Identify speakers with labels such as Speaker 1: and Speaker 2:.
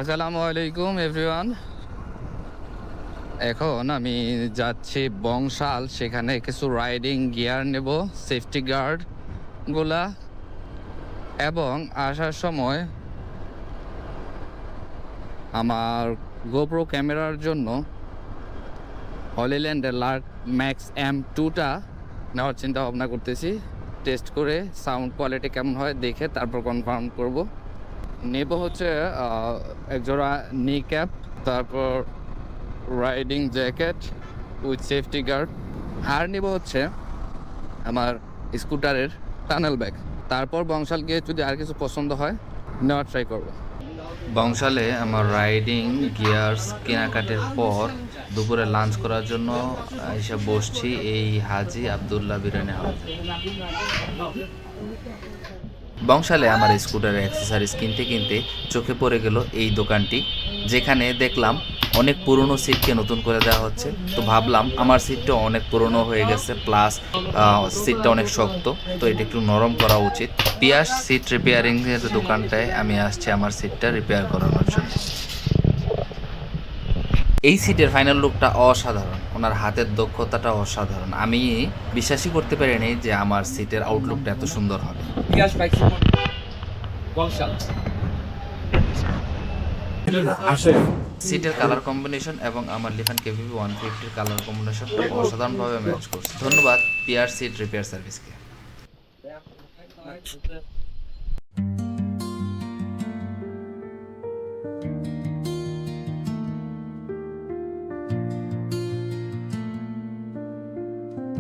Speaker 1: আসসালামু আলাইকুম এভরিওয়ান। এখন আমি যাচ্ছি বংশাল, সেখানে কিছু রাইডিং গিয়ার নেব, সেফটি গার্ড গুলা, এবং আসার সময় আমার গোপ্রো ক্যামেরার জন্য হলিল্যান্ডের লার্ক ম্যাক্স M2টা নেওয়ার চিন্তা ভাবনা করতেছি। টেস্ট করে সাউন্ড কোয়ালিটি কেমন হয় দেখে তারপর কনফার্ম করব। নেব হচ্ছে একজোড়া নি ক্যাপ, তারপর riding jacket with safety guard, আর নেব হচ্ছে আমার স্কুটারের টানেল ব্যাগ। তারপর বংশাল গিয়ে যদি আর কিছু পছন্দ হয় নেওয়ার ট্রাই করব। বংশালে আমার রাইডিং গিয়ার্স কেনাকাটির পর দুপুরে লাঞ্চ করার জন্য এসে বসছি এই হাজি আবদুল্লাহ বিরিয়ানি হাউসে। বংশালে আমার স্কুটারের অ্যাক্সেসরিজ কিনতে কিনতে চোখে পড়ে গেল এই দোকানটি, যেখানে দেখলাম অনেক পুরনো সিটকে নতুন করে দেওয়া হচ্ছে। তো ভাবলাম আমার সিটটা অনেক পুরনো হয়ে গেছে, প্লাস সিটটা অনেক শক্ত, তো এটা একটু নরম করা উচিত। পিয়াস সিট রিপেয়ারিং এর দোকানটায় আমি আসছি আমার সিটটা রিপেয়ার করানোর জন্য। এই সিটের ফাইনাল লুকটা অসাধারণ, ওনার হাতের দক্ষতাটা অসাধারণ। আমি বিশ্বাসই করতে পারিনি যে আমার সিটের আউটলুকটা এত সুন্দর হবে। সিটের কালার কম্বিনেশন এবং আমার লিফান কেভিপি 150 কালার কম্বিনেশন অসাধারণভাবে ম্যাচ করছে। ধন্যবাদ পিয়ার সিট রিপেয়ার সার্ভিসকে।